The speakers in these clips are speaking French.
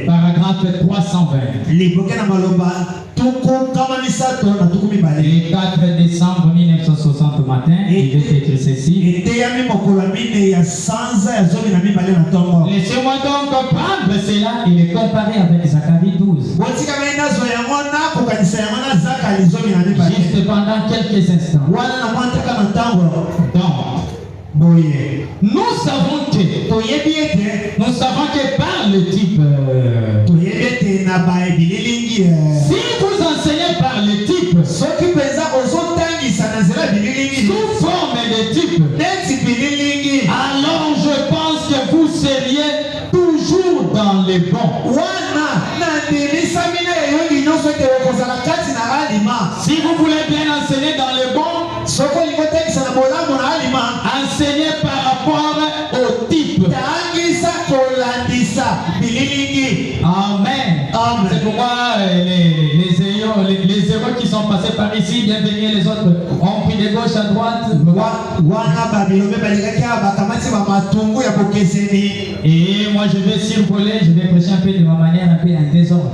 Paragraphe 320. Le 4 décembre 1960 au matin, il est écrit ceci. Laissez-moi donc prendre cela et le comparer avec Zacharie 12. Juste pendant quelques instants. Donc, nous savons que par le type, si vous enseignez par le type, sous forme de type, alors je pense que vous seriez toujours dans les bons. Si vous voulez bien enseigner dans les bons, enseignez par rapport au type. Amen. C'est pourquoi les héros qui sont passés par ici, bienvenue, les autres ont pris de gauche à droite. Et moi je vais survoler, je vais prêcher un peu de ma manière, un peu en désordre.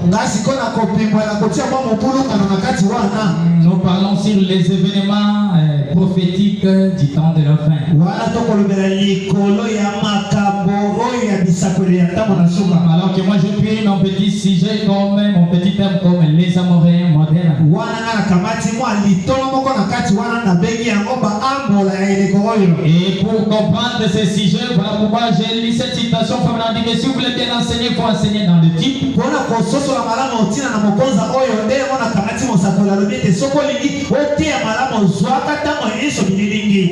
Nous parlons sur les événements prophétiques du temps de la fin. Alors que moi je prie mon petit sujet comme mon petit thème comme les Amoréens modernes. Et pour comprendre ce sujet, voilà pourquoi j'ai lu cette citation. Comme on a dit que si vous voulez bien enseigner, il faut enseigner dans le type.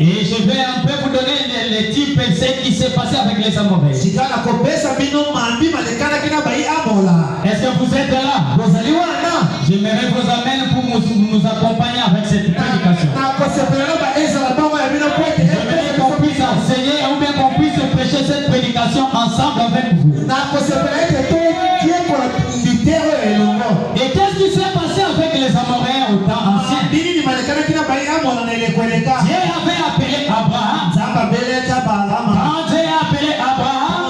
Et je vais un peu vous donner les types et ce qui s'est passé avec les Amoréens. Est-ce que vous êtes là? J'aimerais vous amener pour nous accompagner avec cette prédication. J'aimerais qu'on puisse enseigner ou bien qu'on puisse prêcher cette prédication ensemble avec vous. Et qu'est-ce qui s'est passé avec les Amoréens au temps ancien? Dieu avait appelé Abraham. Quand Dieu a appelé Abraham,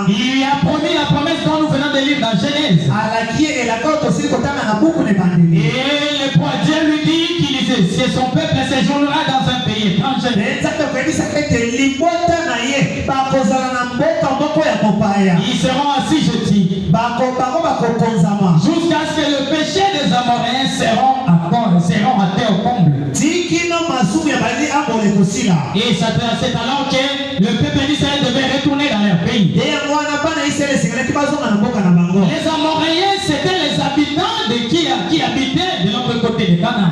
il lui a promis la promesse dont nous venons de lire dans Genèse. Et Dieu lui dit qu'il c'est son peuple séjournera dans un pays étranger. Ils seront assis, je dis, jusqu'à ce que le péché des Amoréens seront atteints au comble. Et c'est alors que le peuple d'Israël devait retourner dans leur pays. Les Amoréens, c'était les habitants qui habitaient de l'autre côté de Canaan.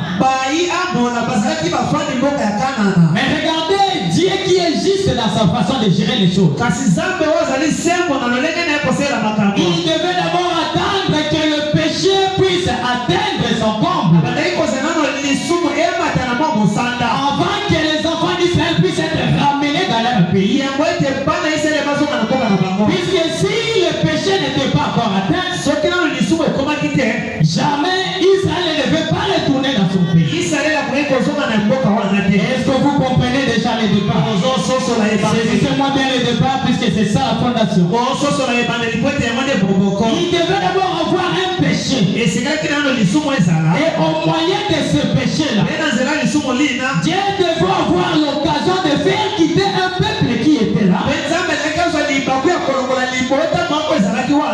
Mais regardez Dieu qui est juste dans sa façon de gérer les choses. Il devait d'abord attendre que le péché puisse atteindre son comble, avant que les enfants d'Israël puissent être ramenés dans leur pays. Puisque si le péché n'était pas encore atteint, jamais Israël ne devait pas retourner dans son pays. Est-ce que vous comprenez déjà les départs? Saisissez-moi bien les départs puisque c'est ça la fondation. Il devait d'abord avoir un péché. Et au moyen de ce péché-là, Dieu devait avoir l'occasion de faire quitter un peuple qui était là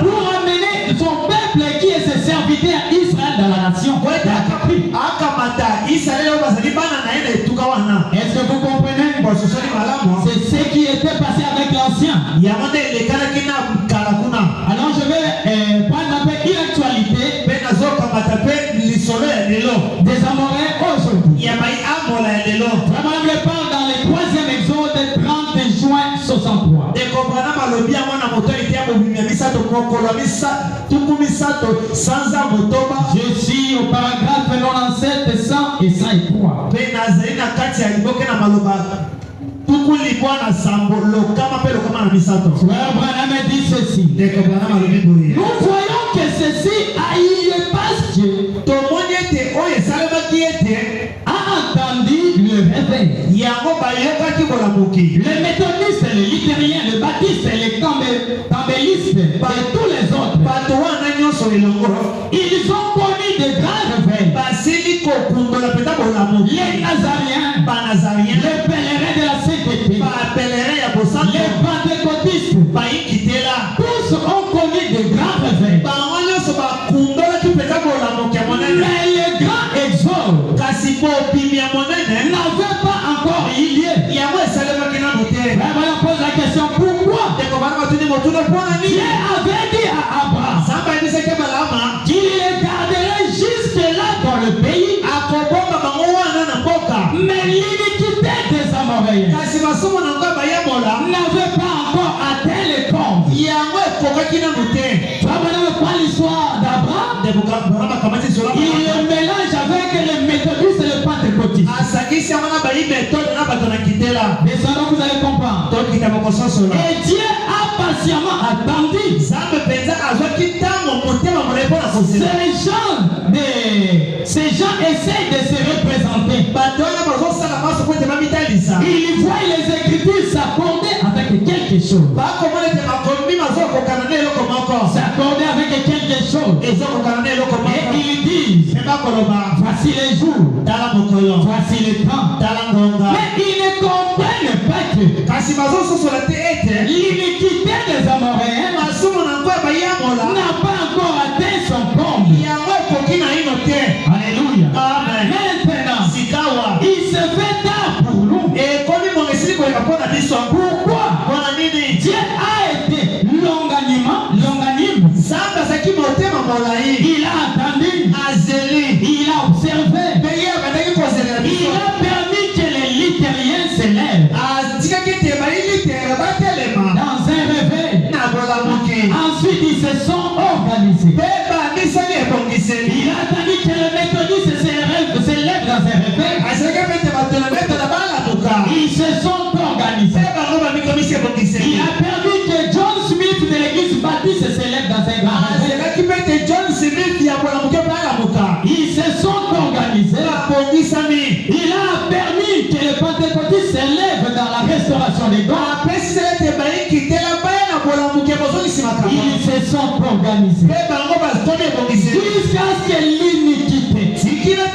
pour amener son peuple qui est ce serviteur Israël dans la nation. Est-ce que vous comprenez? C'est ce qui était passé avec l'ancien. Alors je vais prendre un peu une actualité des Amoréens aujourd'hui. Vraiment, je parle dans le 3e Exode 30 juin 63. Je suis au paragraphe 97, 100 et 103. Abraham dit ceci. Nous voyons que ceci a eu lieu parce que a entendu le réveil. Les méthodistes le les Nazariens, les pèlerins de la sainteté, les pentecôtistes, tous ont connu de grands réveils. Mais le grand exode n'avait pas encore eu lieu. Voilà, pose la question, pourquoi Dieu avait dit à Abraham qu'il les garderait jusque-là dans le pays, mais l'iniquité des Amoréens n'avait pas encore atteint les combles. Voilà pas l'histoire d'Abraham. Il le mélange avec les méthodistes et les pentecôtistes. Descendons, vous allez comprendre. Et Dieu a patiemment attendu. Ces gens essayent de se représenter. Ils voient les Écritures s'accorder avec quelque chose. S'accorder avec quelque chose. Et ils disent, voici les jours, voici le temps. Mais ils ne comprennent pas que l'iniquité des Amoréens n'a pas encore atteint son comble. Alléluia. Amen. Maintenant, il se fait tard pour nous. Pourquoi? Dieu a été longanime. Il a attendu. Il a observé. Il a permis que les littériens s'élèvent dans un réveil. Ensuite, ils se sont organisés. Il a attendu que les méthodistes s'élèvent dans un réveil. Ils se sont organisés. Il a permis que John Smith de l'église baptiste s'élève dans un grand réveil. Ils se sont organisés. Il a permis que les pentecôtistes s'élèvent dans la restauration des dons. Ils se sont organisés jusqu'à ce que l'iniquité a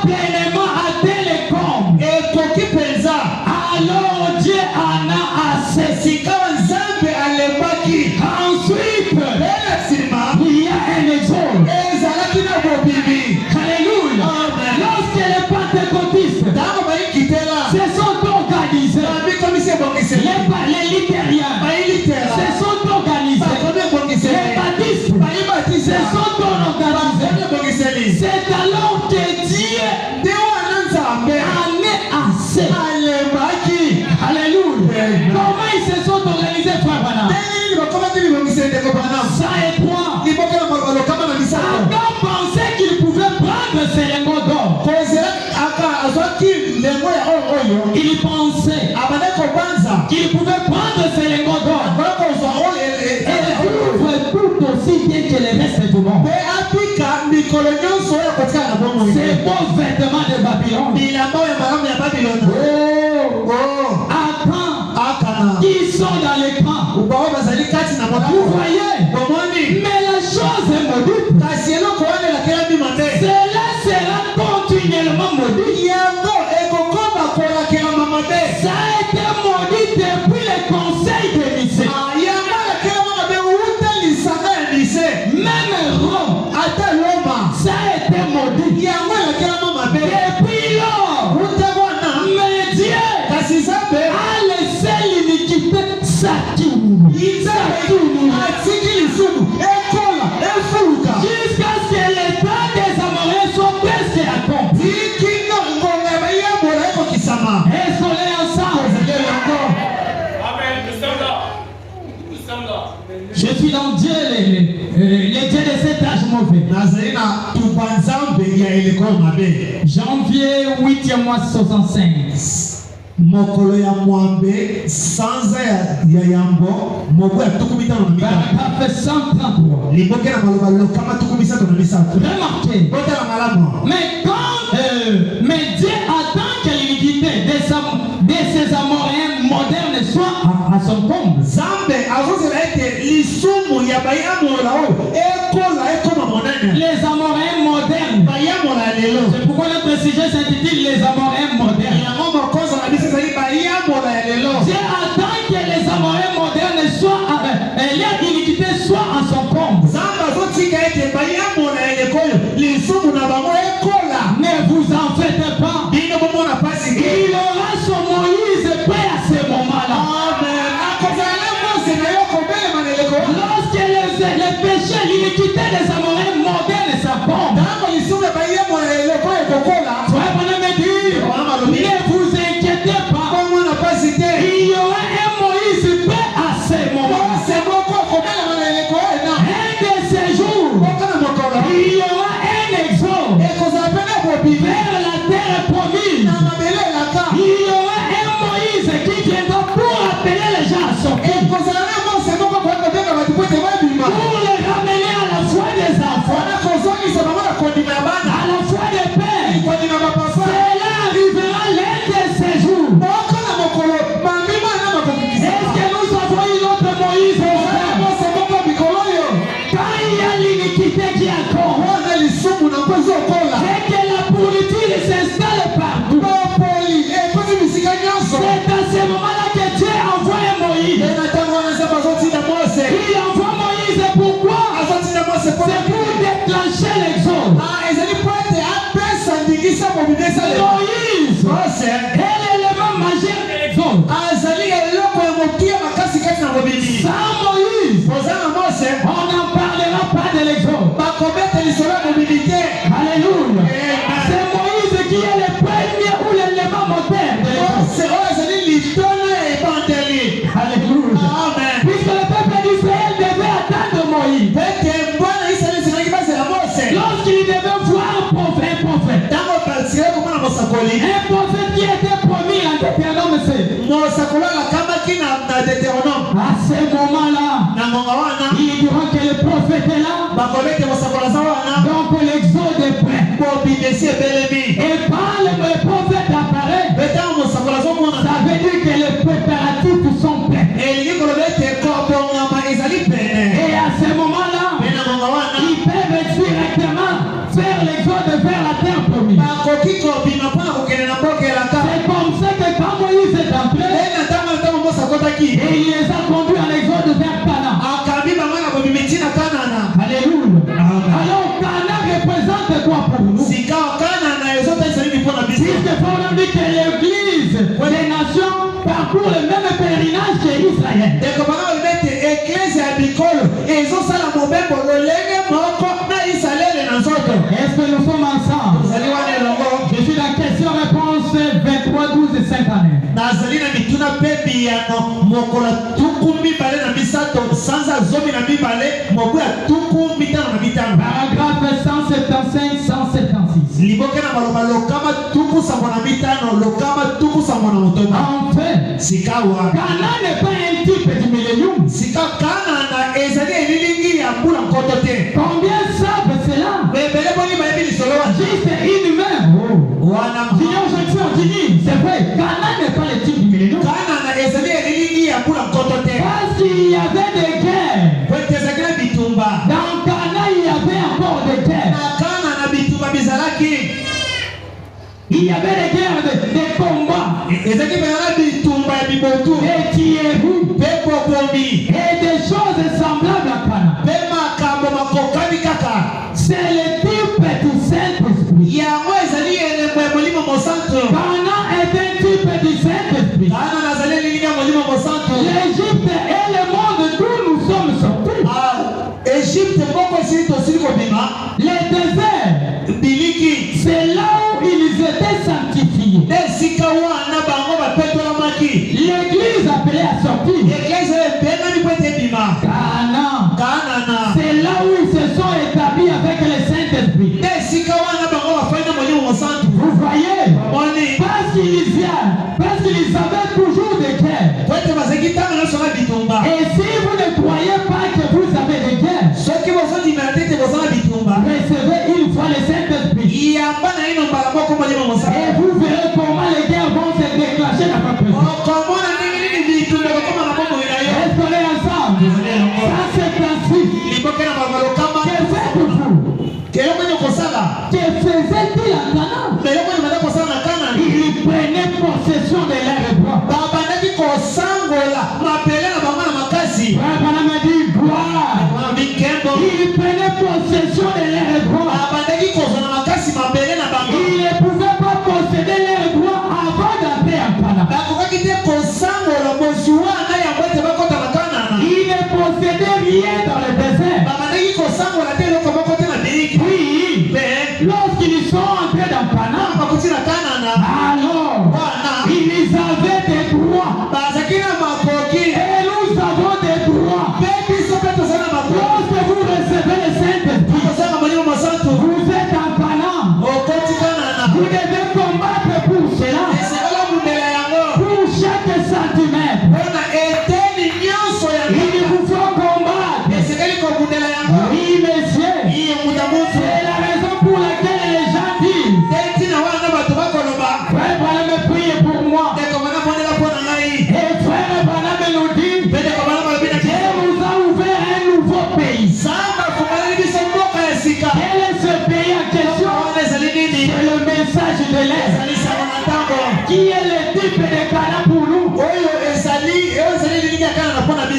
pleinement atteint les combles. Alors Dieu en a assez. Ensuite, il y a un exode. Alléluia. Lorsque les pentecôtistes se sont organisés, les littériens se sont organisés, les baptistes se sont organisés. C'est alors que Dieu en est assez. Alléluia. Comment ils se sont organisés, frère Branham? Ça et toi. Adam pensait qu'il pouvait prendre ses lingots d'or. Il pensait qu'il pouvait prendre ses lingots d'or et vivre tout aussi bien que les restes du monde. Ces beaux vêtements de Babylone. Attends, qui sont dans l'écran. Vous voyez, mais la chose est maudite. Cela sera continuellement maudit. Ça a été maudit depuis le conseil de Nicée. Même Rome, ça a été maudit. Depuis lors, mais Dieu a laissé l'iniquité s'accumuler. Jusqu'à ce que l'état des Amoréens soit presque accompli. Est-ce qu'on est ensemble? Amen. Nous sommes là. Je suis dans Dieu, les dieux de cet âge mauvais. Janvier 8e mois 65. mokolo ya mwambe sanza ya yambo moko ya tukumitano na mika parfait 133 liboke na maloba kama tukumisano na misatu. Remarquez, mais quand mais Dieu attend que l'iniquité de ces Amoréens modernes soit à son comble. Zambe azozela ete lisumu ya bayamola o ekola ekoma monene. Les Amoréens modernes. Bayamola lelo. C'est pourquoi notre sujet dit les Amoréens modernes. Dieu attend que les Amoréens modernes soient, leur iniquité soit en son comble. Ne vous en faites pas. Il aura son Moïse prêt à ce moment-là. Lorsque les péchés, l'iniquité des Amoréens modernes s'abondent, soyez bon à me dire, ne vous inquiétez pas. Il y aura un Moïse prêt à ce moment. Un de ces jours, il y aura un exode vers la terre promise. Il y aura un Moïse qui viendra pour appeler les gens à sortir. Pour les ramener à la foi des enfants, à la foi des pères. Cela arrivera l'un de ces jours. Est-ce que nous avons eu notre Moïse? Quand il y a l'iniquité qui accorde, et que la pourriture s'installe partout, c'est à ce moment-là que Dieu envoie Moïse. Il envoie Moïse pourquoi? C'est pour déclencher l'exode. Moïse est l'élément majeur de l'exode. Sans Moïse, on n'en parlera pas de l'exode. Alléluia. C'est Moïse qui est le premier ou l'élément moteur de l'exode. Alléluia. Puisque le peuple d'Israël devait attendre Moïse. Lorsqu'il devait voir un prophète qui était promis en Deutéronome 7. À ce moment-là, il dira que le prophète est là. Donc l'exode est prêt. Et quand le prophète apparaît, ça veut dire que les préparatifs sont prêts. Et à ce moment-là, ils peuvent directement faire l'exode vers la terre promise. C'est comme ça que quand Moïse est entré, et il les a conduits en exode vers Canaan. Alléluia. Alors Canaan représente quoi pour nous? Puisque Paul dit que l'église des nations parcourt le même pèlerinage que Israël. Est-ce que nous sommes ensemble? Je suis dans question-réponse 23, 12 et 5 années. Paragraphe 175, 176. Enfin, Canaan n'est pas un type du millénium. Combien savent cela? Juste une main. C'est vrai, Canaan n'est pas le type du millénium. Parce qu'il y avait des guerres. Dans Canaan, il y avait encore des guerres. Il y avait des guerres, des combats. Des tiers-roues. Et des choses semblables à Canaan. C'est le type du Saint-Esprit. Canaan est un type du Saint-Esprit. L'Égypte est le monde d'où nous sommes sortis. Le désert, c'est là où ils étaient sanctifiés. L'église appelée à sortir. Canaan, c'est là où ils se sont établis avec le Saint-Esprit. Vous voyez, parce qu'ils avaient toujours des guerres. Et si vous ne croyez pas que vous avez des guerres, recevez une fois le Saint-Esprit. Et vous verrez comment les guerres vont se déclencher dans votre vie. Est-ce qu'on est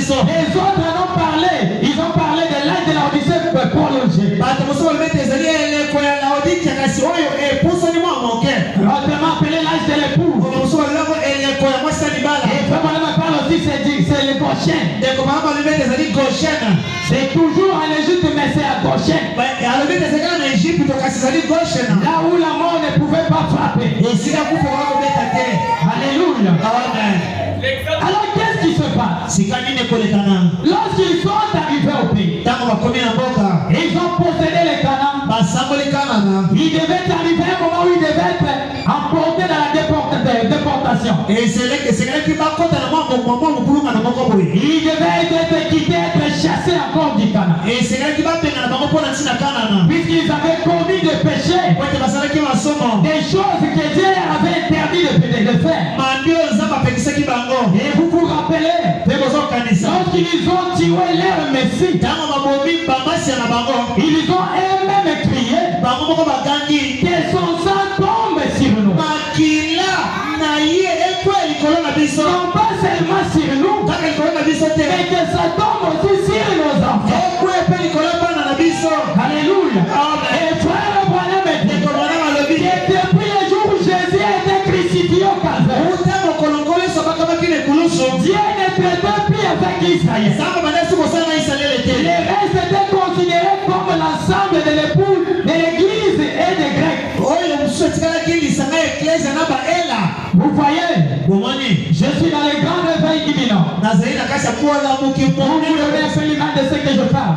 Les autres en ont parlé. Ils ont parlé de l'âge de la Odyssée prolongé. Autrement appelé l'âge de l'époux. Et comme on parle aussi, c'est le Goshen. C'est toujours en Égypte, mais c'est à Goshen. Là où la mort ne pouvait pas frapper. Alléluia. Alors qu'est-ce qui se passe? Lorsqu'ils sont arrivés au pays, ils ont possédé les Canaan. Ils devaient arriver à un moment où ils devaient être emportés dans la déportation. Ils devaient être quittés, être chassés encore du Canaan. Puisqu'ils avaient commis des péchés, des choses que Dieu avait interdit de faire. Et vous vous rappelez, lorsqu'ils ont tué leur Messie, ils ont eux-mêmes crié que son sang tombe sur nous. Non pas seulement sur nous, mais que ça tombe aussi sur nos enfants. Alléluia. Et frère Branham dit que depuis le jour où Jésus a été crucifié au Calvaire, Dieu ne traitait plus avec Israël. Les restes étaient considérés comme l'ensemble de l'époux de l'Église et des Grecs. Vous voyez, je suis dans les grands réveils imminents. Vous voulez absolument de ce que je parle.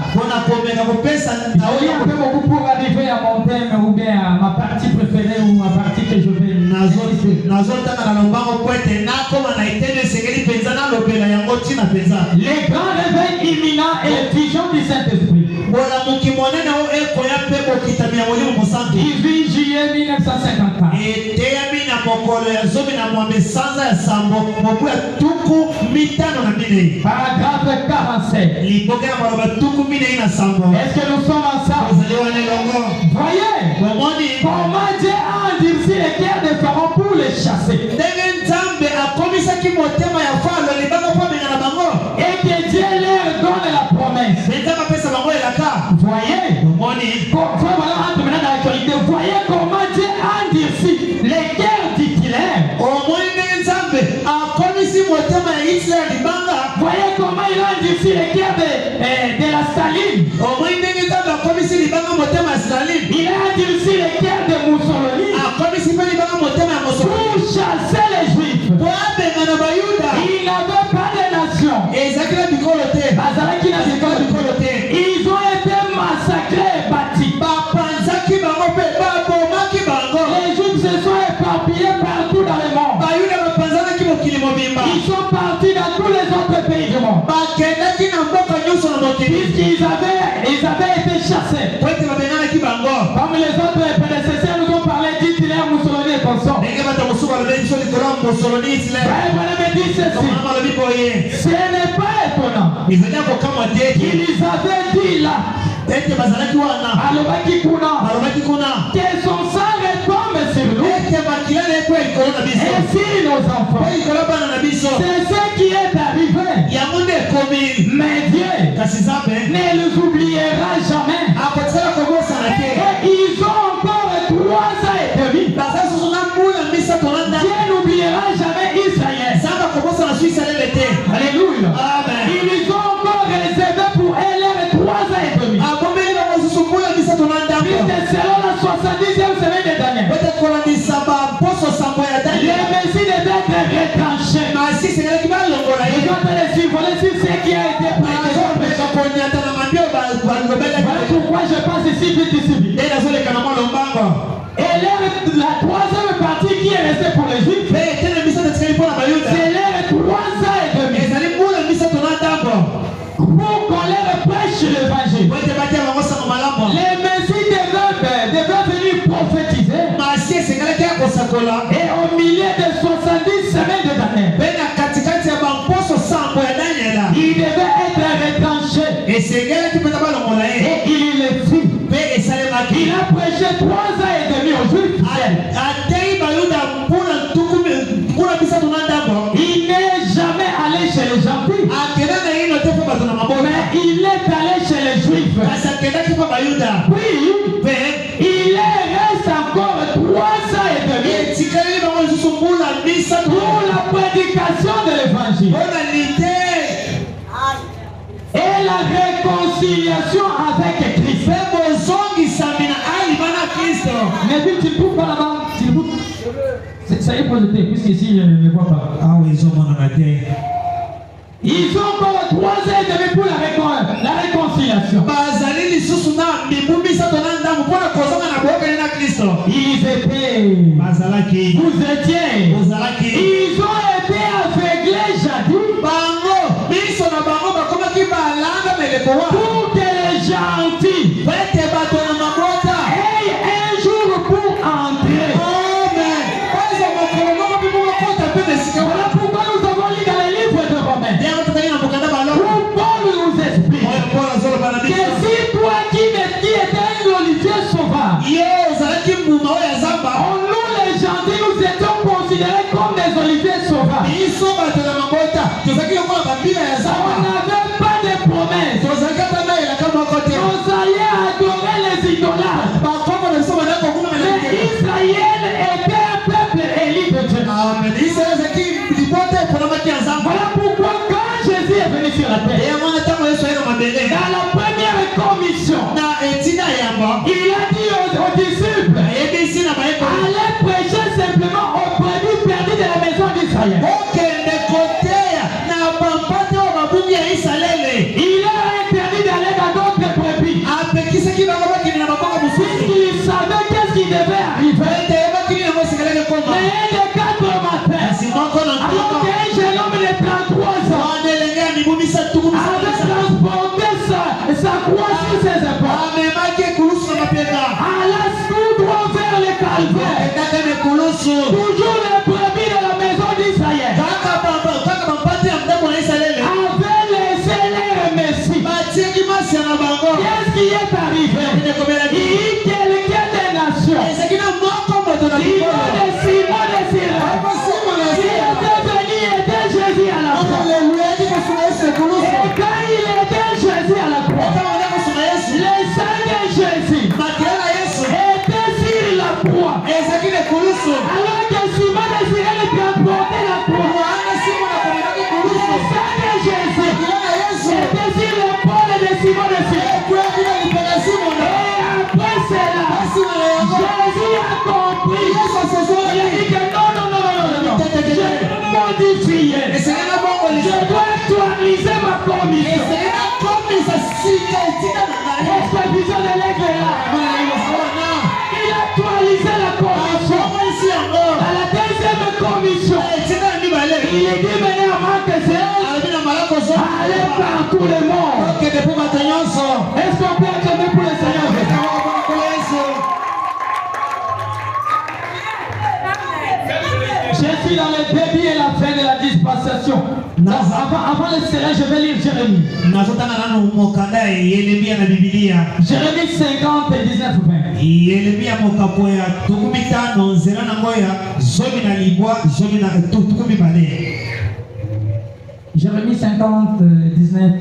J'ai un peu beaucoup pour arriver à mon thème ou bien à ma partie préférée ou ma partie que je vais. Les grands réveils imminents et les visions du Saint-Esprit. 18 juillet 1954. Paragraphe 47. Est-ce que nous sommes ensemble? Voyez comment Dieu a endurci les cœurs des Pharaons pour les chasser. Et que Dieu leur donne la promesse. Voyez, voyez comment Dieu a endurci les cœurs titulaires. Voyez comment il a endurci les cœurs de la Staline. Il a endurci les cœurs de Mussolini pour chasser les Juifs. Il n'avait pas de nation. Ils ont été massacrés et bâtis. Les Juifs se sont éparpillés partout dans le monde. Ils sont partis dans tous les autres pays du monde. Puisqu'ils avaient été chassés. Comme les autres prédécesseurs nous ont parlé d'Hitler, Mussolini et consorts. Ce n'est pas étonnant. Ils avaient dit là que son sang retombe sur nous. Et si nos enfants, c'est ce qui est arrivé. Mais Dieu ne les oubliera jamais. Et ils ont encore 3 ans et demi. Dieu n'oubliera jamais Israël. Alléluia. Ils ont encore réservé pour elle 3 ans et demi. Puisque selon la 70e semaine de Daniel, le Messie devait être retranché. Ils ont les survoler sur ce qui a été prêté. Voilà pourquoi je passe ici vite ici. Et la 3e partie qui est restée pour les Juifs, c'est leur 3 ans et demi. Pour qu'on leur prêche l'évangile. Les Messies devaient venir prophétiser. Et au milieu de 70 semaines de Daniel, il devait être retranché. Et il le fit. Il a prêché 3 ans et demi aux Juifs. Il n'est jamais allé chez les gentils. Mais il est allé chez les Juifs. Puis, il reste encore 3 ans et demi pour la prédication de l'évangile et la réconciliation avec Christ. Mais puis tu ne trouves pas là-bas. Ça est positif, puisqu'ici je ne le vois pas. Ils ont encore 3 ans et demi pour la réconciliation. Ils étaient. Vous étiez. Ils ont été aveuglés jadis. Pour que les gentils aient un jour pour entrer. Voilà pourquoi nous avons lu dans les livres de Romains. Où Paul nous explique que si toi qui étais un olivier sauvage, nous les gentils nous étions considérés comme des oliviers sauvages. On n'avait pas de promesses. Nous allions adorer les idolâtres. Mais Israël était un peuple élu de Dieu. Voilà pourquoi quand Jésus est venu sur la terre, dans la première commission, il a dit aux disciples, allez prêcher simplement aux brebis perdus de la maison d'Israël. Il a interdit d'aller dans d'autres brebis. Puisqu'il savait qu'est-ce qui devait arriver. Mais il est 4 matin. Alors qu'un jeune homme de 33 ans avait transporté sa croix sur ses épaules. Alla tout droit vers le calvaire. Toujours les brebis de la maison d'Israël avaient laissé leur Messie. Qu'est-ce qui est arrivé? Il quelqu'un des nations, Simon de Cyrène, qui était venu aider Jésus à la croix. Et quand il aidait Jésus à la croix, le sang de Jésus était sur la croix. Alors que Simon de Cyrène transportait la croix, le sang de Jésus était sur l'épaule de Simon de Cyrène. Et après cela, Jésus a compris. Il a dit que non. Je modifie. Je dois actualiser ma commission. L'expédition de l'aigle est là. Il a actualisé la commission. Dans la deuxième commission, il est dit maintenant à Marc, allez par tout le monde. Est-ce qu'on peut acclamer pour le Seigneur? Je suis dans le début et la fin de la dispensation. Avant le Seigneur, je vais lire Jérémie. Jérémie 50 et 19 20. Jérémie 50 19.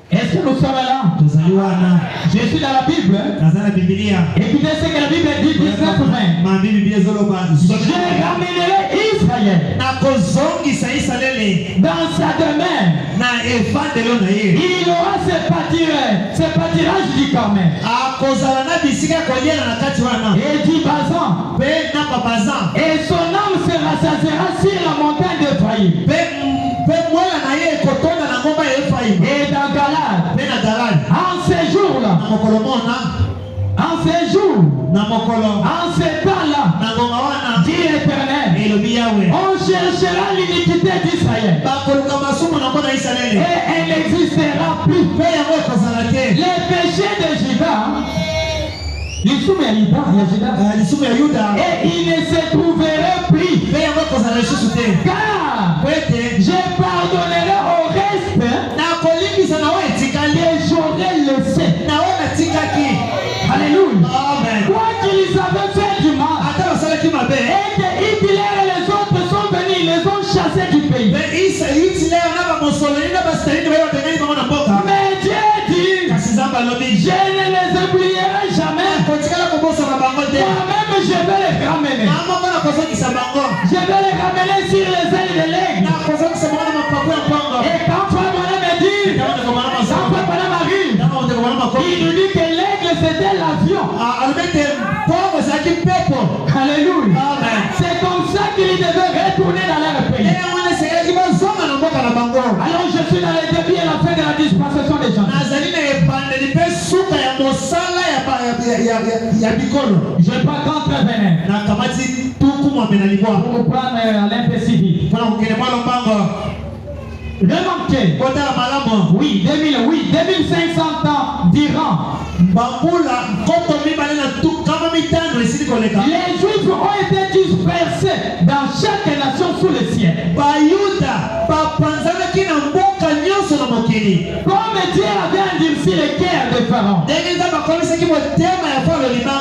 Est-ce que nous sommes là? Je suis dans la Bible. Écoutez ce que la Bible dit, 19-20. Je ramènerai Israël dans sa demeure. Il aura ses pâtirages du Carmel et du Bazan. Et son âme se rassasiera sur la montagne d'Ephraïm. Et dans Galade, en ces jours-là, en ces jours, en ces temps-là, dit l'Éternel, on cherchera l'iniquité d'Israël et elle n'existera plus. Les péchés de Juda, et il ne se trouverait plus, car je pardonnerai au reste et j'aurai laissé. Alléluia. Quoi qu'ils avaient fait du mal et que Hitler et les autres sont venus, ils les ont chassés du pays. Je vais les ramener sur les ailes de l'aigle. Et quand Frère Branham me dit, il nous dit que l'aigle c'était l'avion. Alléluia. C'est comme ça qu'ils devaient retourner dans leur pays. Alors je suis dans les débuts et la fin de la dispensation des gens. Je ne vais pas contrevenir. Pour prendre l'impécivi. Remarquez. Oui, 2500 ans d'Iran. Les Juifs ont été dispersés dans chaque nation sous le ciel. Comme Dieu avait endurci les cœurs de Pharaon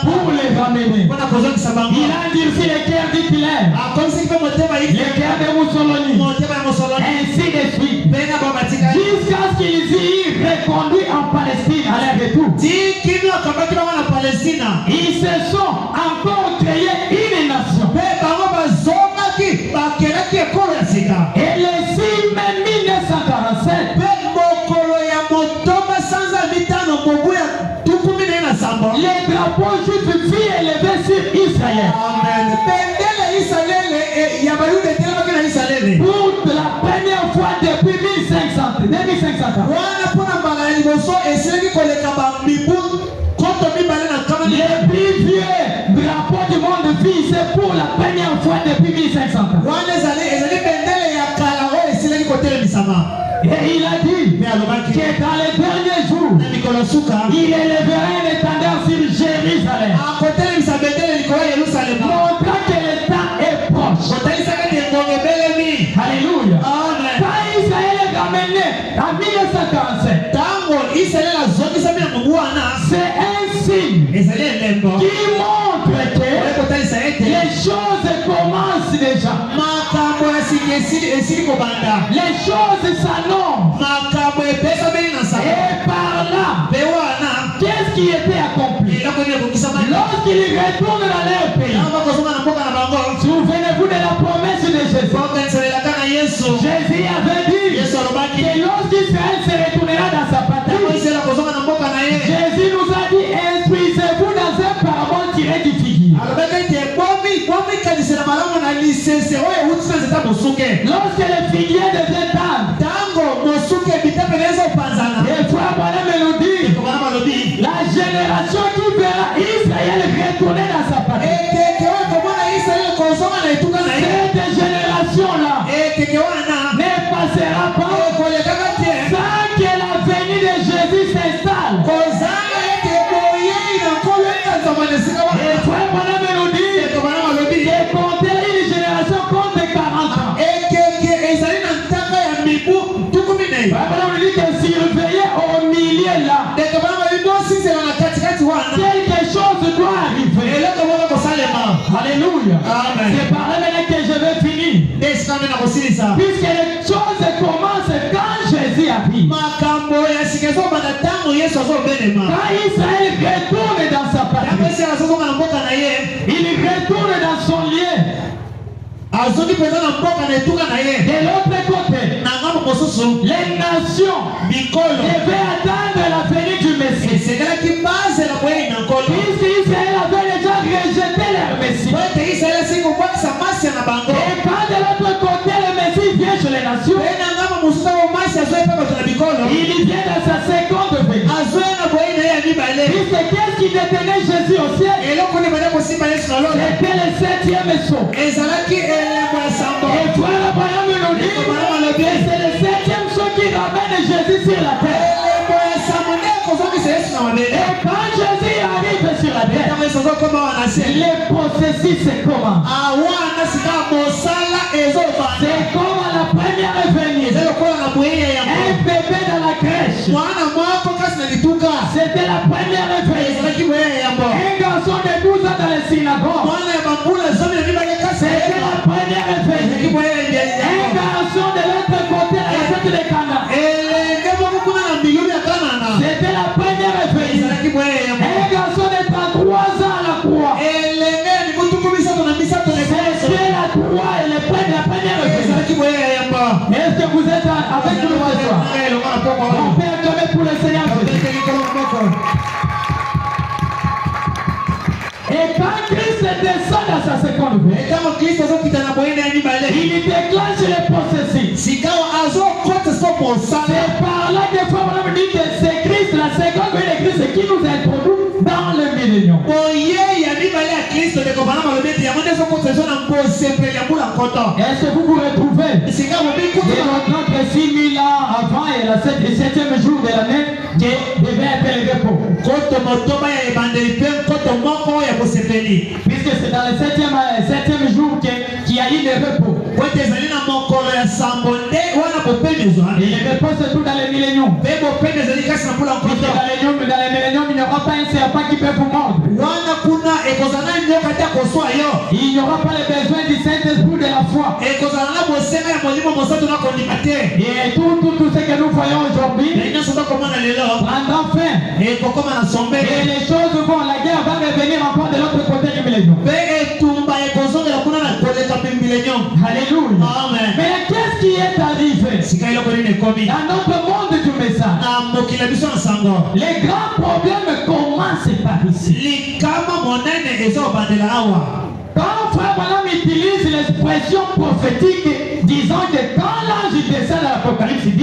pour les ramener. Il a endurci les cœurs d'Hitler, les cœurs de Mussolini, ainsi de suite, jusqu'à ce qu'ils y reconduisent en Palestine à leur retour. Ils se sont encore créés une nation. Et le 6 mai 1947, les drapeaux juifs furent élevés sur Israël. Pour la première fois depuis 2500 ans. Les plus vieux drapeaux du monde fils pour la première fois depuis 1500 ans. Et il a dit que dans les derniers jours, il élèvera un étendard sur Jérusalem, montrant que le temps est proche. Alléluia. Quand Israël est ramené en 1947, c'est un signe qui montre que les choses commencent déjà. Les choses s'annoncent. Et par là, qu'est-ce qui était accompli? Lorsqu'ils retournent dans leur pays, souvenez-vous de la promesse de Jésus. Jésus avait dit que lorsqu'Israël se retournera dans sa patrie, Jésus nous a dit, instruisez-vous dans un parabole tiré du figuier. Lorsque le figuier devient tendre, et Frère Branham nous dit, la génération qui verra Israël retourner dans sa patrie, cette génération-là ne passera pas sans que la venue de Jésus s'installe. Et Frère Branham nous dit que compter une génération compte 40 ans. Frère Branham nous dit que surveiller au milieu là, quelque chose doit arriver. Alléluia. C'est par là maintenant que je vais finir. Puisque les choses commencent quand Jésus arrive. Quand Israël retourne dans sa patrie, il retourne dans son lieu. De l'autre côté, les nations devaient attendre la venue du Messie. Puisqu'Israël avait déjà rejeté leur Messie. Et quand de l'autre côté le Messie vient chez les nations, il vient dans sa seconde venue. Puisque qu'est-ce qui détenait Jésus au ciel? C'était le 7e saut. Et Frère Branham nous dit que c'est le 7e saut qui ramène Jésus sur la terre. Et quand Jésus arrive sur la terre, le processus commence. C'est comme à la première venue. Un bébé dans la crèche. C'était la première venue. Un garçon de 12 ans dans la synagogue. C'était la première venue. Un garçon de l'autre côté à la fête de Cana. C'était la première venue. Un garçon de 33 ans à la croix. C'était avec la première venue? Est-ce que vous êtes avec nous ce soir? On peut acclamer pour le Seigneur Jésus. Et quand Christ descend à sa seconde venue, il déclenche les processus. C'est par là que fois on dit que c'est Christ, la seconde venue de Christ qui nous introduit dans le millénium. Est-ce que vous vous retrouvez? Et notre 6000 ans avant et le 7e jour de l'année qui devait être le repos. Puisque c'est dans le 7e jour qu'il y a eu le repos. Et le repos se trouve dans le millénium. Dans le millénium, il n'y aura pas un serpent qui peut vous mordre. Il n'y aura pas le besoin du Saint-Esprit de la foi. Et tout ce que nous voyons aujourd'hui prendra fin. Et les choses vont, la guerre va revenir encore de l'autre côté du millénium. Alléluia. Amen. Mais qu'est-ce qui est arrivé dans notre monde du message? Les grands problèmes commencent par ici. Quand Frère Branham utilise l'expression prophétique disant que quand l'ange descend dans l'Apocalypse 10,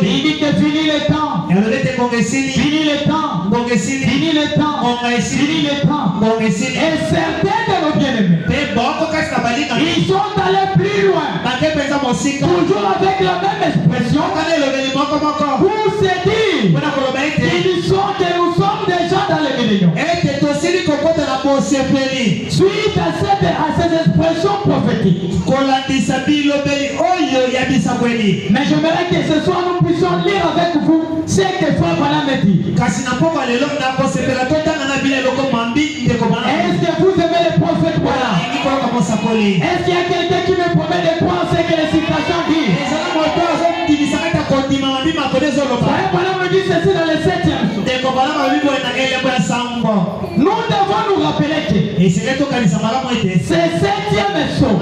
il dit que fini le temps. Fini le temps. Fini le temps. Fini le temps. Et certains de nos bien-aimés, ils sont allés plus loin. Toujours avec la même expression. Pour se dire que nous sommes déjà dans le millénium. Suite à ces expressions prophétiques. Mais j'aimerais que ce soir nous puissions lire avec vous ce que Frère Branham dit. Est-ce que vous aimez les prophètes Branham? Est-ce qu'il y a quelqu'un qui me promet de croire ce que les citations disent? Frère Branham me dit ceci dans le 7e jour. Nous devons nous rappeler que ce 7e saut,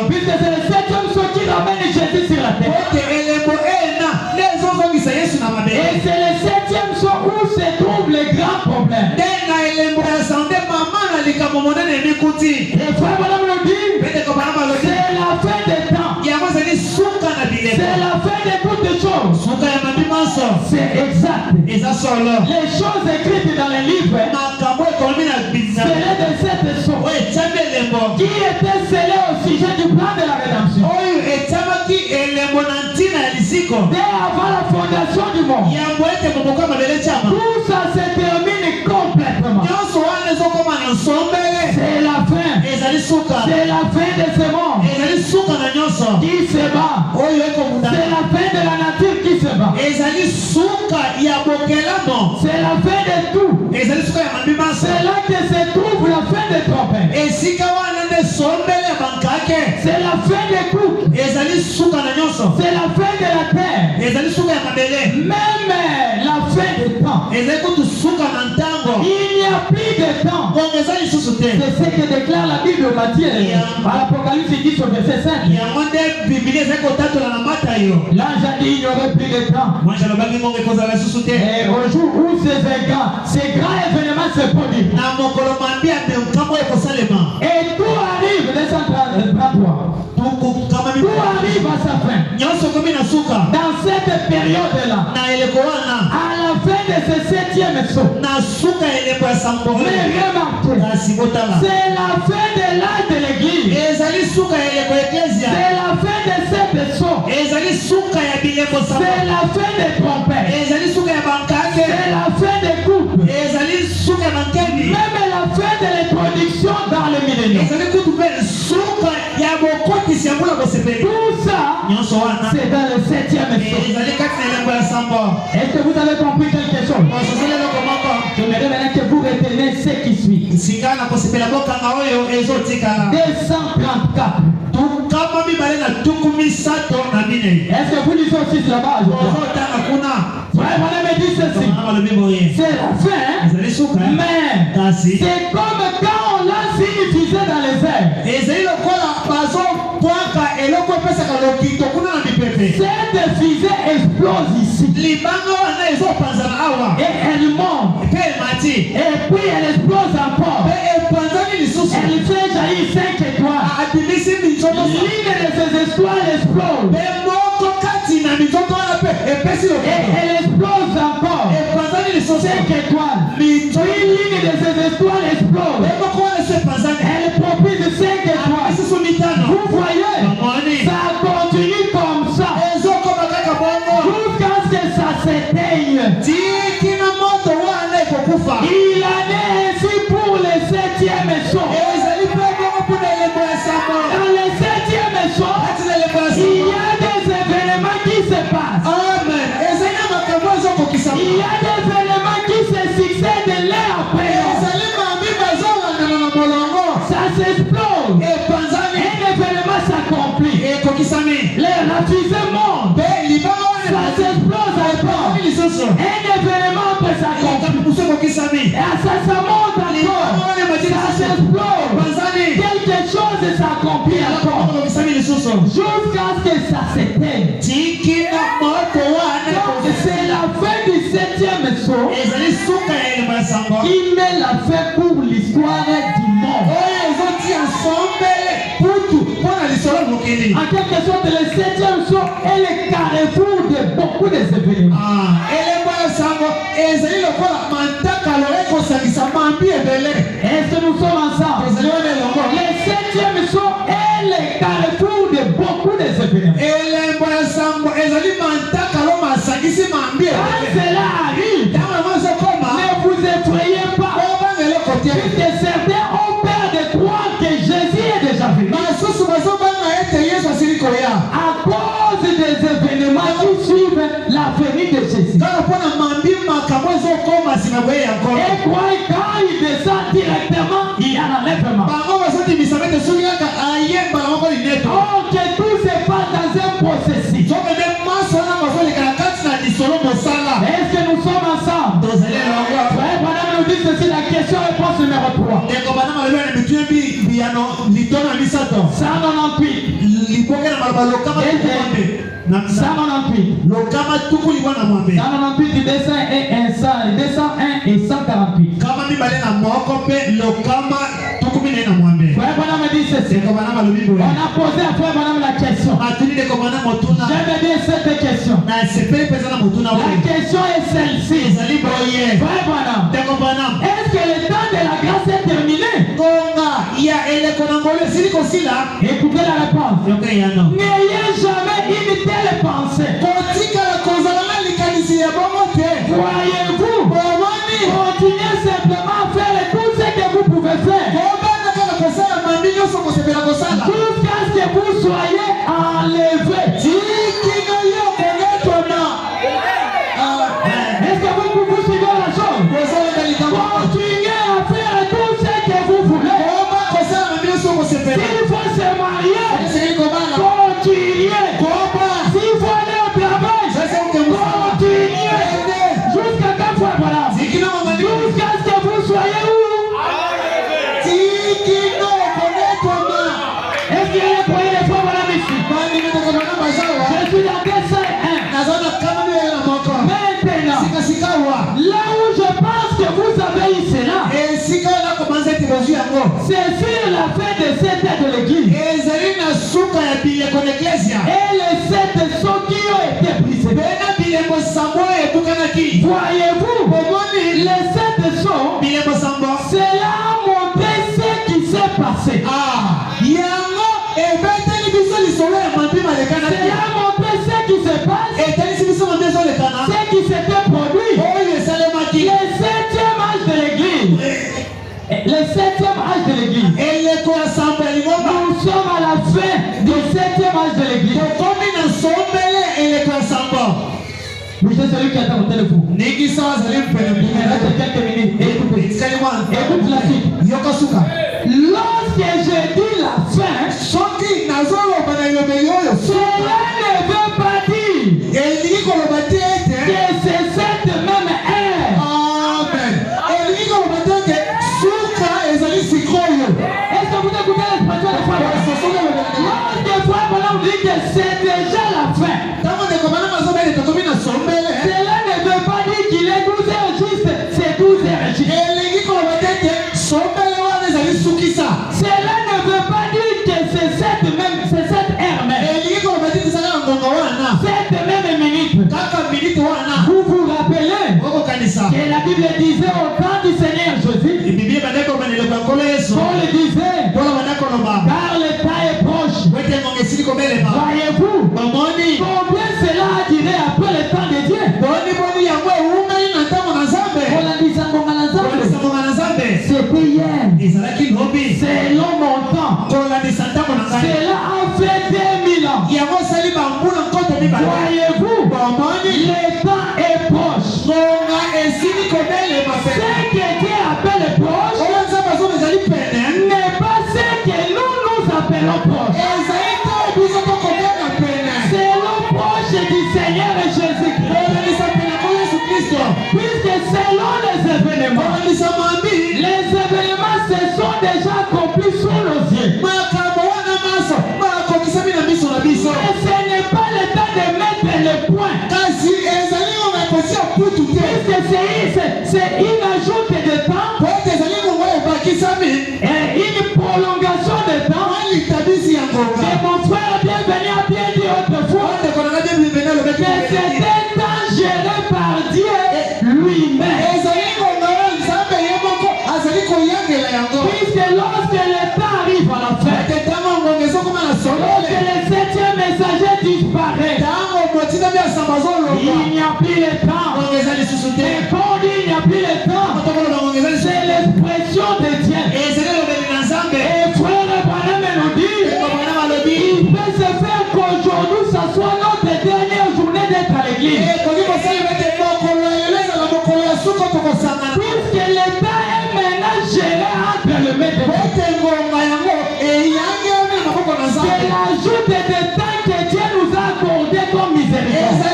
puisque c'est le 7e saut qui ramène Jésus sur la terre. Et c'est le 7e saut où se trouvent les grands problèmes. Et Frère Branham nous dit, c'est la fin des temps. C'est la fin de toutes les choses. C'est exact. Les choses écrites dans les livres seraient de cette sorte qui était scellé au sujet du plan de la rédemption. Dès avant la fondation du monde. Tout ça se termine complètement. C'est la fin. C'est la fin de ce monde qui se bat. C'est la fin de la nature qui se bat. C'est la fin de tout. C'est là que se trouve la fin des trompes. C'est la fin des coups. C'est la fin de la terre. Même la fin des temps. Il n'y a plus de temps. C'est ce que déclare la Bible au Matthieu. À l'Apocalypse 10 au verset 5. L'ange a dit il n'y aurait plus de temps. Et au jour où ces grands événements se produisent. Et tout arrive, descend 33. Tout arrive à sa fin. Dans cette période-là, à la fin de ce 7e saut, mais remarquez, c'est la fin de l'âge de l'église. C'est la fin de cette saut. C'est la fin des trompettes. C'est la fin des coupes. Même la fin de l'introduction dans le millénium. Tout ça, c'est dans le 7e saut. Est-ce que vous avez compris quelque chose? Je me demande que vous retenez ce qui suit. 234. Est-ce que vous lisez aussi là-bas? Frère Branham me dit ceci. C'est la fin Mais c'est comme quand on lance une fusée dans les airs. Cette fusée explose ici. Et elle monte. Et puis elle explose encore. Elle fait jaillir 5 étoiles. L'une de ces étoiles explose. Et elle explose encore. 5 étoiles. Puis l'une de ces étoiles explose. Elle propulse 5 étoiles. Vous voyez, ça continue comme ça. Jusqu'à ce que ça s'éteigne. Il en est ainsi pour le 7e son. Dans le 7e son, il y a des événements qui se passent. Il y a des événements qui se succèdent l'un après l'autre. Ça s'explose. Un événement s'accomplit. La fusée monte. Ça s'explose encore. Un événement peut s'accomplir. Et ça monte encore. Ça s'explose. Quelque chose s'accomplit encore. Jusqu'à ce que ça s'éteigne. Donc c'est la fin du 7e saut qui met la fin pour l'histoire du monde. En quelque sorte, le 7e saut est le carrefour de beaucoup d'événements. Est-ce que nous sommes ensemble? Le 7e saut est le carrefour de beaucoup d'événements. Quand cela arrive, ne vous effrayez pas. Puisque certains ont peur de croire que Jésus est déjà venu. À cause des événements qui suivent la venue de Jésus. Et croient quand il descend directement, il y a l'enlèvement. Or que tout se passe dans un processus. Est-ce que nous sommes ensemble? Frère Branham nous dit ceci, la question-réponse numéro 3. 198 201 et 148. Frère Branham dit ceci. On a posé à Frère Branham la question. J'aime bien cette question. La question est celle-ci. Frère Branham, est-ce que le temps de la grâce est terminé? Écoutez la réponse. N'ayez jamais une telle pensée. Voyez-vous, continuez simplement à faire tout ce que vous pouvez faire. Jusqu'à ce que vous soyez enlevés. Est-ce que vous suivez la chose? Continuez à faire tout ce que vous voulez. S'il faut se marier, continuez. S'il faut aller au travail, continuez. Jusqu'à quand, frère Branham? Jusqu'à ce que vous soyez où? Est-ce qu'il y a un moyen de frère Branham ici? Je suis dans 201. Maintenant, là où je pense que vous avez eu cela, c'est sur la fin de cette ère de l'église. Et les 7 sceaux qui ont été brisés. Voyez-vous, les 7 sceaux, cela a montré ce qui s'est passé. Cela a montré ce qui se passe, ce qui s'était produit. Le 7e âge de l'église. Le 7e âge de l'église. Nous sommes à la fin du 7e âge de l'église. Oui, c'est celui qui attend au téléphone. Il me reste quelques minutes. Écoute la suite. Lorsque je dis la fin, cela ne veut pas dire que c'est cette même ère C'était hier. Selon mon temps. Cela a fait 2000 ans. Voyez-vous, le temps est proche. Ce que Dieu appelle proche n'est pas ce que nous appelons proche. C'est le proche du Seigneur Jésus-Christ. Puisque selon les événements se sont déjà accomplis sous nos yeux. Mais ce n'est pas le temps de mettre le point. Puisque c'est une ajoute de temps et une prolongation de temps. Et mon frère bienvenu a bien dit autrefois que c'était un temps géré par Dieu lui-même. Puisque lorsque le temps arrive à la fin, lorsque le 7e messager disparaît, il n'y a plus le temps. Et quand on dit il n'y a plus le temps, c'est l'expression de Dieu. Et frère Branham nous dit, il peut se faire qu'aujourd'hui, ça soit notre dernière journée d'être à l'église. Puisque le temps est maintenant géré entre le maître. C'est l'ajout de temps que Dieu nous a accordé comme miséricorde.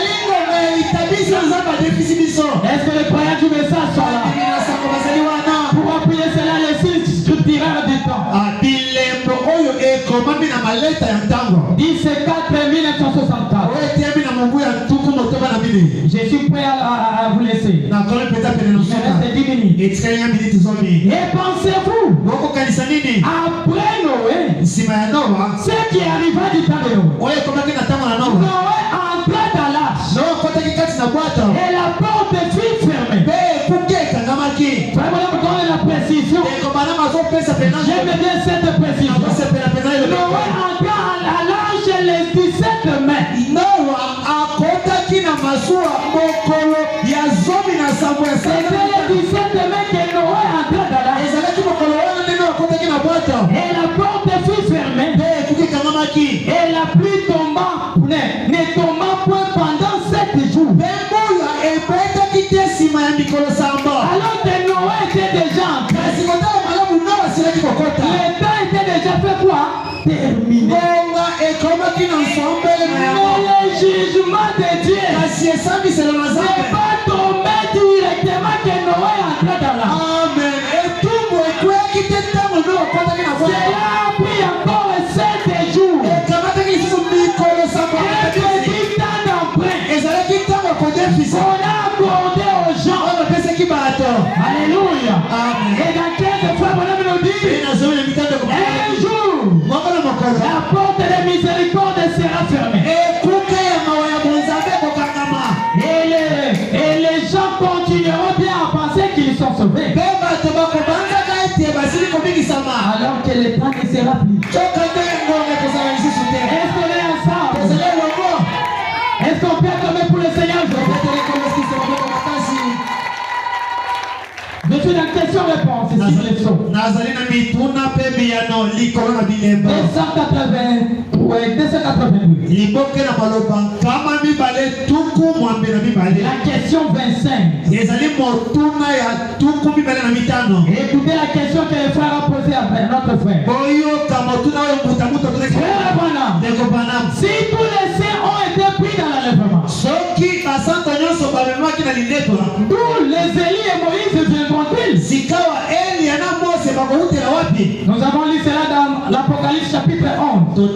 Est-ce que le croyant du message sont là? Pour appuyer cela, le signe structurel du temps. 14 1964. Je suis prêt à vous laisser. Il me reste 10 minutes. Et pensez-vous, après Noé, ce qui arriva du temps de Noé, Noé entra dans l'arche et la porte fut fermée. Vraiment, on donne la précision. J'aime bien cette précision. Noé entra à l'arche le 17 mai. C'était le 17 mai que Noé entra dans l'arche. Et la porte fut fermée. Et la pluie tomba, ne tomba point pendant 7 jours. Alors que Noé était déjà entré. Le temps était déjà fait quoi? Terminé. Mais le jugement de Dieu n'est pas tombé directement que Noé entra dans la. Amen. Cela a pris encore 7 jours. Et petit temps d'emprunt. On a accordé aux gens. Alléluia. Et dans 15 fois, mon âme nous dit, un jour, la porte de miséricorde sera fermée. Et les gens continueront bien à penser qu'ils sont sauvés. Alors que le temps ne sera plus. Est-ce qu'on est ensemble? Est-ce qu'on peut acclamer pour le Seigneur? Je suis dans question-réponse ici, les sauts. 282. La question 25. Écoutez la question que le frère a posée à notre frère. Frère Branham, si tous les saints ont été pris dans l'enlèvement, d'où les Élie et Moïse viendront-ils? Nous avons lu cela dans l'Apocalypse chapitre 11.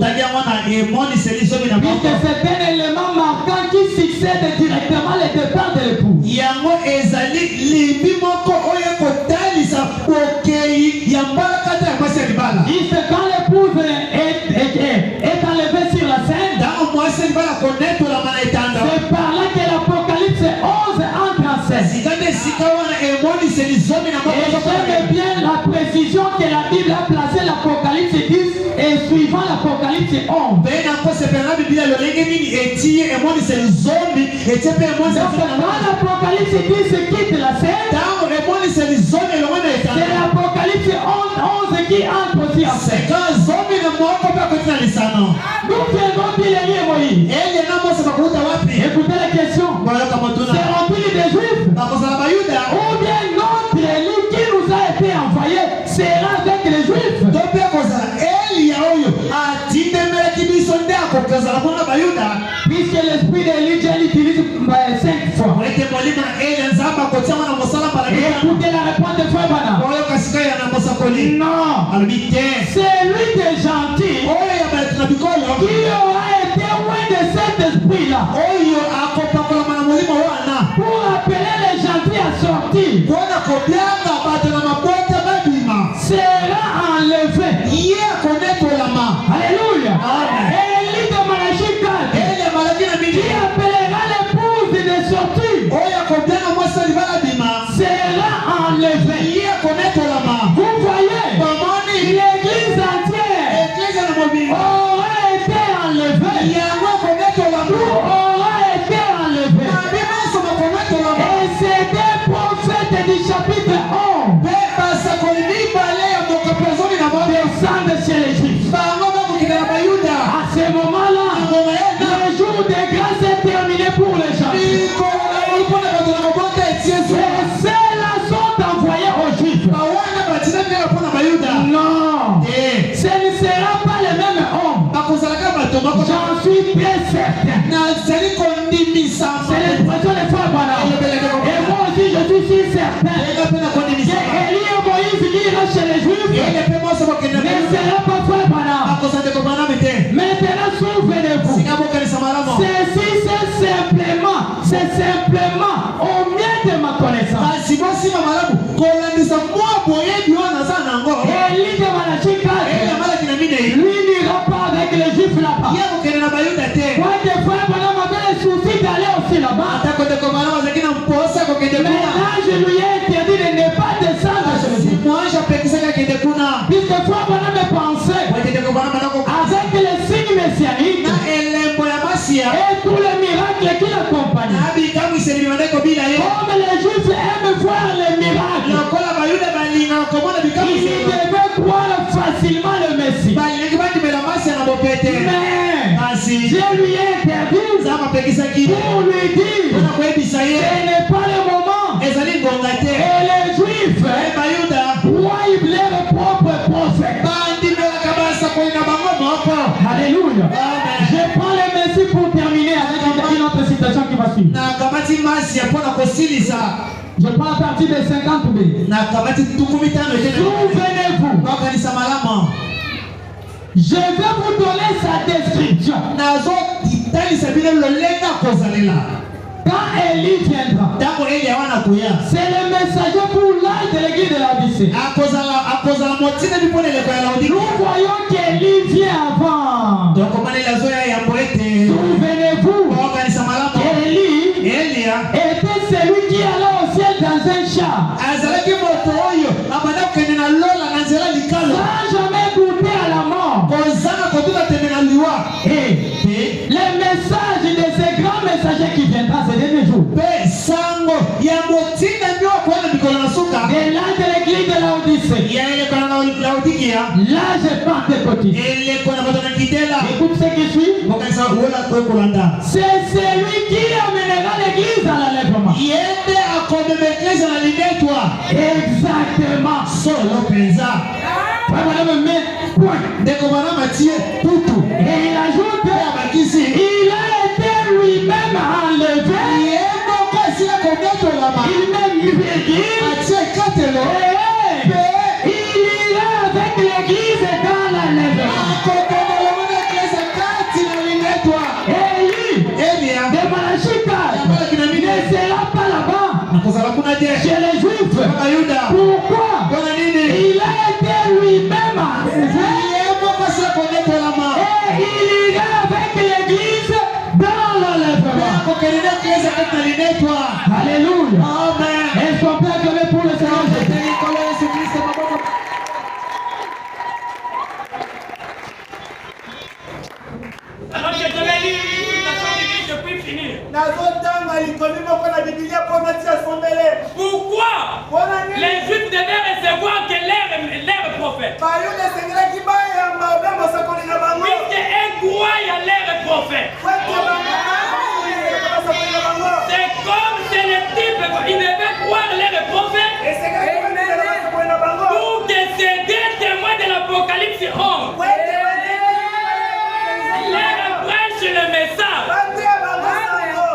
Puisque c'est un élément marquant qui succède directement le départ de l'époux. Juste quand l'épouse est enlevée sur la scène, c'est par là que l'Apocalypse 11 entre en scène. Et j'aime bien la précision que la Bible a placée l'Apocalypse 10 et suivant la Apocalypse 11. Bena kwa sepena Biblia lolenge nini etie emoni se zombie etie pe emoni se Quand l'Apocalypse 10 quitte la scène, tango emoni se zombie lomona eta. c'est l'Apocalypse 11 qui entre aussi en scène. C'est quand zombie na mwako pa kotina lisano. Nous faisons il est lié Moïse. Ele na mose bakuta wapi? Écoutez la question. Bwana kama tuna. Seront-ils des Juifs? Bakozala bayuda. Ou bien notre élu qui nous a été envoyé sera avec les Juifs? Tope kozala Eli ya oyo atindemela kibiso ndako kozala bona bayuda. Puisque l'esprit d'Elijah l'utilise 5 fois. Wete molima Eli nzamba kotia wana mosala para. Écoutez la réponse de Frère Bana. Oyo kasika ya na mosakoli. Non. Alobite. C'est lui des gentils Oyo ya batu bikolo. qui aura été loin de cet esprit-là. Oyo akopakola mana molima wana. Pour appeler les gentils à sortir. Bona kobianga bato na mabota babima. Sera enlevé. Iye akonetolama. Alléluia. Amen. Élie de Malachie 4. Ele malaki na Qui midi. appellera l'épouse de sortir. Oyo akobianga mwasa libala bima. Sera enlevé. Iye akonetolama. Vous voyez, Bomoni. l'église entière Eklezia na mobima. aura été enlevée. Yango akonetolama. Aura été enlevée. Mabima somo akonetolama. Et c'est des prophètes du chapitre 11 Pe basakoli mibale ya mokapezoni na bobe. descendent chez les Juifs. Bango bakokende na bayuda. À ce moment-là, Ngoma yena. le jour de grâce est terminé pour les gens. Mikolo na olipona bato na mabota etie Et zuwa. ceux-là sont envoyés aux Juifs. Bawana batina mbele mpona bayuda. Non, Eh. ce ne sera pas les mêmes hommes. Bakozalaka bato moko. J'en suis bien certain. Nazali kondimisa. C'est l'expression des frères Bana. Et moi aussi, je suis si certain Ega pe na que kondimisa. Élie et Moïse qui ira chez les Juifs Ele pe mwasa bakende na ne bayuda. sera pas frère Bana. Bakozande kopana mite. Maintenant, souvenez-vous. Singa bokanisa malamu. Ceci, c'est simplement au mieux de ma connaissance. Kasi bosima malamu. Kolandisa mwa boyebi wana aza nango. Élie de Malachie 4, Ele malaki na minei. lui n'ira pas avec les Juifs là-bas. Ye kokende na bayuda te. Quand des frères Bana m'avaient le souci d'aller aussi là-bas, Ata kote komala bazalaki na mposa kokende kuna. maintenant je lui ai interdit de ne pas descendre chez les Juifs. Mwanja pekisaka kende kuna. Puisque frère Bana me pensait Wakende kopana manako. avec les signes messianiques Na elembo ya masia. et tous les miracles qui l'accompagnent. Na bikamu iseli mandeko bila ye. Comme les Juifs aiment voir les miracles, Lokola bayuda balinga komona bikamu ils iseli. devaient croire facilement le Messie. Balingi bandimela masia na bopete. Mais Kasi. je lui ai interdit Zama pekisaki. pour lui dire Mpona koyebisa ye. ce n'est pas le moment. Ezali ngonga te. Et les Juifs Bayuda. voient leurs propres prophètes. Bandimelaka basakoli na bango moko. Alléluia. Amen. Je prends le Messie pour terminer avec une autre citation qui va suivre. Na kamati masia mpona kosilisa. Je prends à partir de 50b. Na kamati 15 etene. Souvenez-vous, Bakanisa malamu. je vais vous donner sa description. Nazo titalisa bino lolenga kozalela. Quand Élie viendra, Tango Eli awana kuya. c'est le messager pour l'âge de l'église de la Odyssée. Akozala motina bipona eleko ya Laodicea. Nous voyons qu'Élie vient avant. Donc komana ilazoya ya mboete. Souvenez-vous, Bakanisa malamu. Élie Elia était celui qui allait au ciel dans un char, azalaki moto oyo abanda kokende na lola na nzela likalo. sans jamais goûter à la mort. Kozanga kotuka tembe na liwa. Et le message de ce grand messager qui viendra ces derniers jours, Pe sango ya motina ndio kuona mikolo na suka. de l'âge de l'église de la Odyssée, Ya eleko na Laodicea. l'âge pentecôtiste. Eleko na bato na kitela. Écoute ce qui suit. Bokanisa wala kwa kolanda. C'est celui qui amènera l'église à l'enlèvement. Yende akomema eklezia na limetwa. Exactement. Solo penza. Voilà, mais point. Ndeko bana matie putu. Et il ajoute, Bakisi. il a été lui-même enlevé. Yendo kasi ya kometola. Il met virgule. Atie katelo. Et il ira avec l'église dans l'enlèvement. Akokomela mwana eklezia kati na limetwa. Élie Elia. de Malachie 4 ne sera pas là-bas Nakozala kuna je. chez les Juifs. Bayuda. Pourquoi? Bona nini? Il a été lui-même enlevé. Yendo kasi ya kometola. Et il ira Puisque eux croient à leurs prophètes. C'est comme c'est le type, ils devaient croire leurs prophètes pour que ces deux témoins de l'Apocalypse 11 leur prêchent le message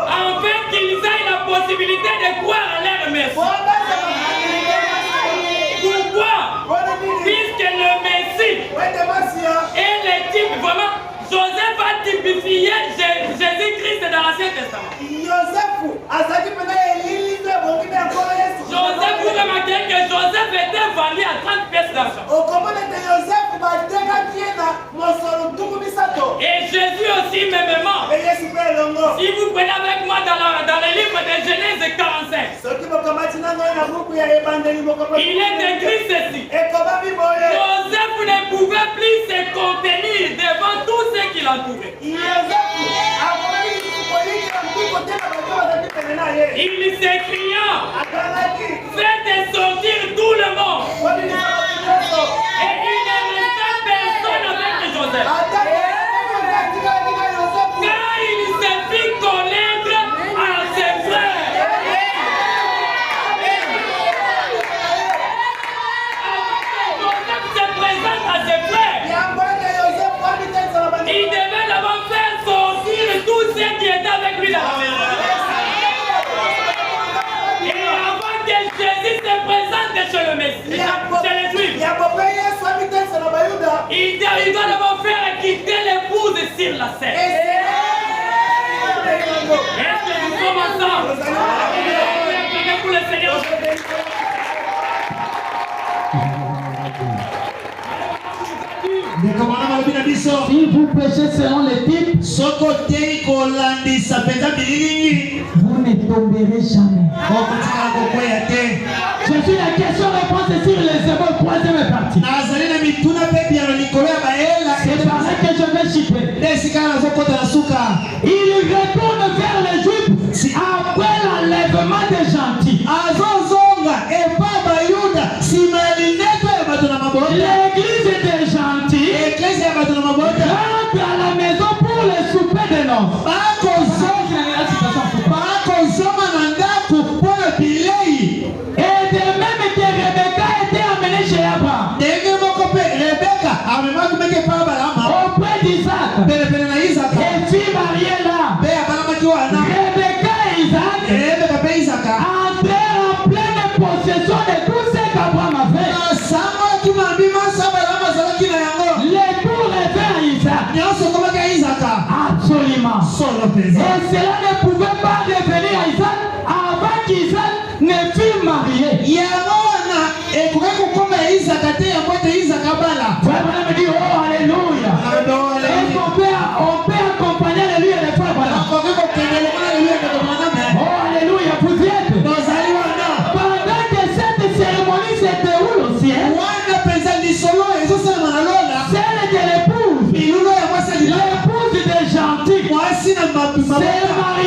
afin qu'ils aient la possibilité de croire à leur message. Pourquoi? Puisque le Messie est le type, vraiment, Joseph a typifié Jésus-Christ dans l'Ancien Testament. Joseph, vous remarquez que Joseph était vendu à 30 pièces d'argent. Et Jésus aussi, mêmement. Si vous prenez avec moi dans le livre de Genèse 45, il est écrit ceci. Joseph ne pouvait plus se contenir devant tous ceux qui l'entouraient. Il s'écria, faites sortir tout le monde. Et il ne restait personne avec Joseph. Car il se fit connaître à ses frères. Joseph se présente à ses frères. Il devait d'abord faire sortir tous ceux qui étaient avec lui dans la maison. Et avant que Jésus se présente chez le Messie, chez les Juifs, il doit d'abord faire quitter l'épouse sur la scène. Est-ce que nous sommes ensemble? Pour le Seigneur. Si vous péchez selon les types, vous ne tomberez jamais. Je suis la question-réponse sur les hébreux, troisième partie. C'est par là que je vais chipper. Il retourne vers les Juifs après l'enlèvement des gentils. L'église des gentils rentre à la maison pour le souper de noces. Et de même que Rebecca était amenée chez Abraham auprès d'Isaac et fille mariée là, Rebecca et Isaac entrèrent en pleine possession de tout ce qu'Abraham a fait. Les tours étaient à Isaac. Absolument. Et cela ne pouvait pas revenir à Isaac avant qu'Isaac ne fût marié. Frère me dit, oh alléluia. Est-ce qu'on peut accompagner lui et les frères? Oh alléluia, vous y êtes. Pendant que cette cérémonie se déroule au ciel, celle de l'épouse des gentils s'est mariée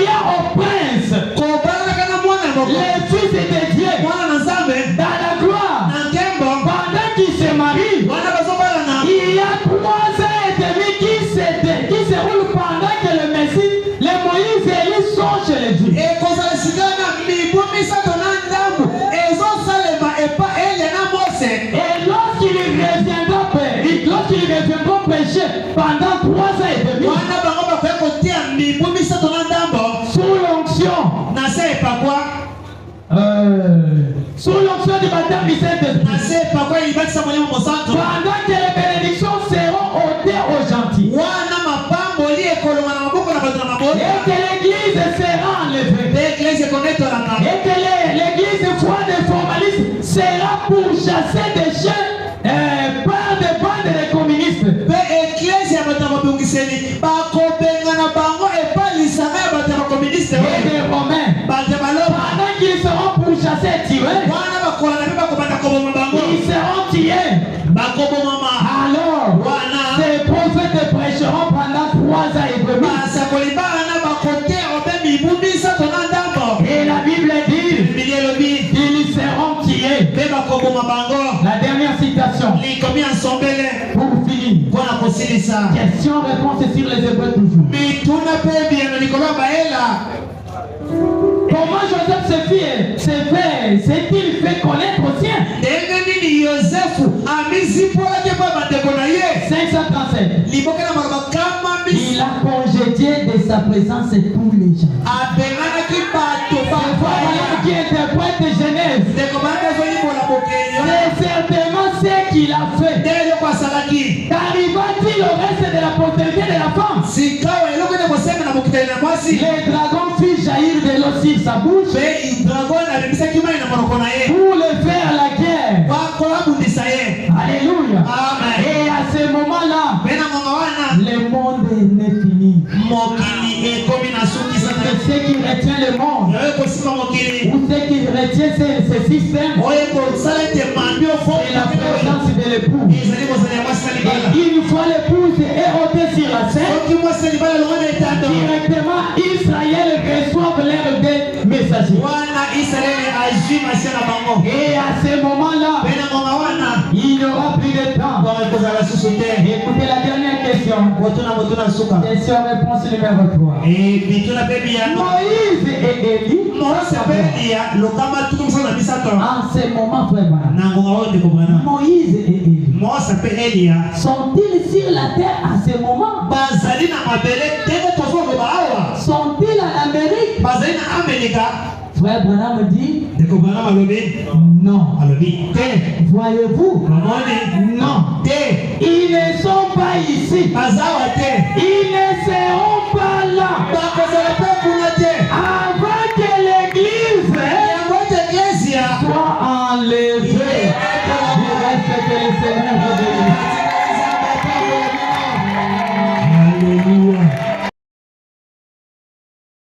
citation. Pour finir. Question-réponse sur les Hébreux toujours. Comment Joseph s'est-il fait connaître au sien? 537. Il a congédié de sa présence tous les gens. Qui interprète Genèse. C'est certainement ce qu'il a fait. Qu'arriva-t-il au reste de la postérité de la femme? Les dragons firent jaillir de l'eau sur sa bouche pour le faire la guerre. Alléluia. Amen. Et à ce moment-là, le monde est fini. Ce qui retient le monde, ou ce qui retient ce système, c'est la présence de l'époux. Et une fois l'épouse est ôtée sur la scène, directement Israël reçoit l'air des messagers. Et à ce moment-là, il n'y aura plus de temps. Écoutez la dernière question. Question-réponse numéro 3. Moïse et Élie. En ce moment, frère, Moïse et Élie sont-ils sur la terre à ce moment? Sont-ils en Amérique? Frère Branham dit non. Voyez-vous? Non. Ils ne sont pas ici.